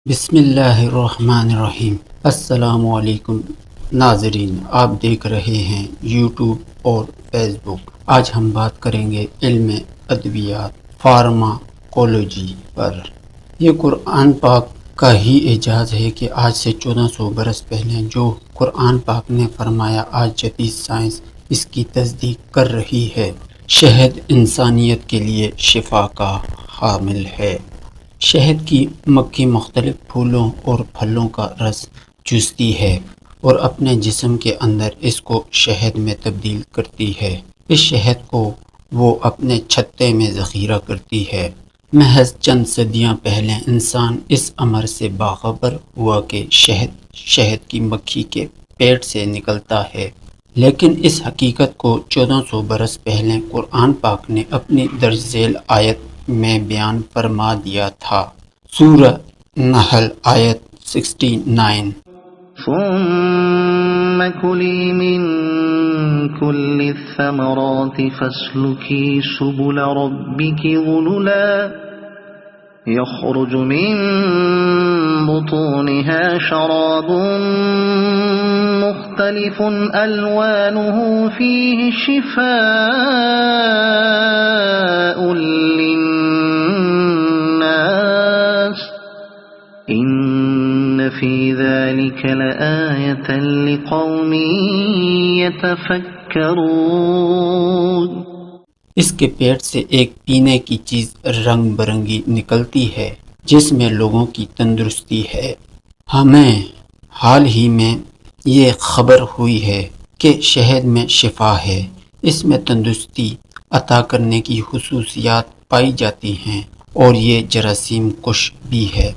بسم اللہ الرحمن الرحیم۔ السلام علیکم ناظرین، آپ دیکھ رہے ہیں یوٹیوب اور فیس بک۔ آج ہم بات کریں گے علم ادویات فارماکولوجی پر۔ یہ قرآن پاک کا ہی اعجاز ہے کہ آج سے 1400 برس پہلے جو قرآن پاک نے فرمایا، آج جدید سائنس اس کی تصدیق کر رہی ہے۔ شہد انسانیت کے لیے شفا کا حامل ہے۔ شہد کی مکھی مختلف پھولوں اور پھلوں کا رس چوستی ہے اور اپنے جسم کے اندر اس کو شہد میں تبدیل کرتی ہے۔ اس شہد کو وہ اپنے چھتے میں ذخیرہ کرتی ہے۔ محض چند صدیاں پہلے انسان اس امر سے باخبر ہوا کہ شہد کی مکھی کے پیٹ سے نکلتا ہے، لیکن اس حقیقت کو 1400 برس پہلے قرآن پاک نے اپنی درج ذیل آیت میں بیان فرما دیا تھا۔ سورہ نحل آیت 69۔ ثم كلي من كل الثمرات فاسلكي سبل ربك ذللا يخرج من بطونها شراب مختلف ألوانه فيه شفاء إن في ذلك لآية لقوم يتفكرون۔ اس کے پیٹ سے ایک پینے کی چیز رنگ برنگی نکلتی ہے جس میں لوگوں کی تندرستی ہے۔ ہمیں حال ہی میں یہ خبر ہوئی ہے کہ شہد میں شفا ہے، اس میں تندرستی عطا کرنے کی خصوصیات پائی جاتی ہیں اور یہ جراثیم کش بھی ہے۔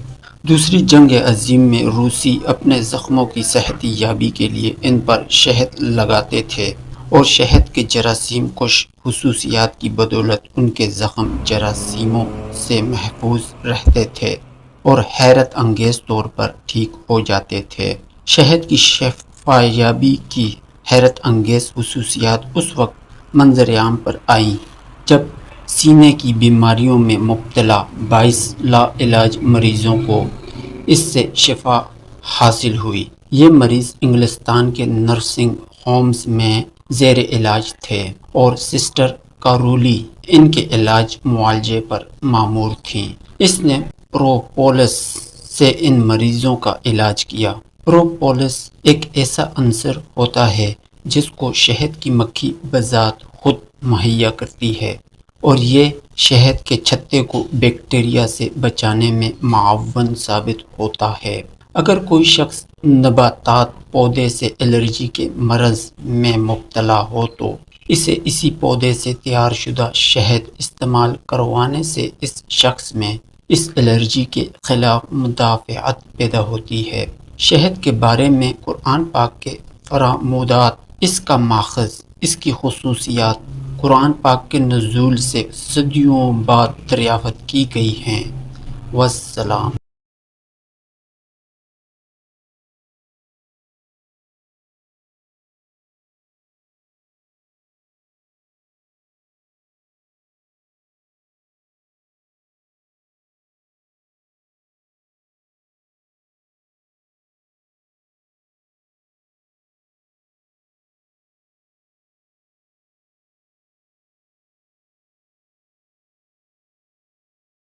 دوسری جنگ عظیم میں روسی اپنے زخموں کی صحتی یابی کے لیے ان پر شہد لگاتے تھے اور شہد کے جراثیم کش خصوصیات کی بدولت ان کے زخم جراثیموں سے محفوظ رہتے تھے اور حیرت انگیز طور پر ٹھیک ہو جاتے تھے۔ شہد کی شفا یابی کی حیرت انگیز خصوصیات اس وقت منظر عام پر آئیں جب سینے کی بیماریوں میں مبتلا باعث لا علاج مریضوں کو اس سے شفا حاصل ہوئی۔ یہ مریض انگلستان کے نرسنگ ہومز میں زیر علاج تھے اور سسٹر کارولی ان کے علاج معالجے پر مامور تھیں۔ اس نے پروپولس سے ان مریضوں کا علاج کیا۔ پروپولس ایک ایسا عنصر ہوتا ہے جس کو شہد کی مکھی بذات خود مہیا کرتی ہے اور یہ شہد کے چھتے کو بیکٹیریا سے بچانے میں معاون ثابت ہوتا ہے۔ اگر کوئی شخص نباتات پودے سے الرجی کے مرض میں مبتلا ہو تو اسے اسی پودے سے تیار شدہ شہد استعمال کروانے سے اس شخص میں اس الرجی کے خلاف مدافعت پیدا ہوتی ہے۔ شہد کے بارے میں قرآن پاک کے فرمودات، اس کا ماخذ، اس کی خصوصیات قرآن پاک کے نزول سے صدیوں بعد دریافت کی گئی ہیں۔ والسلام۔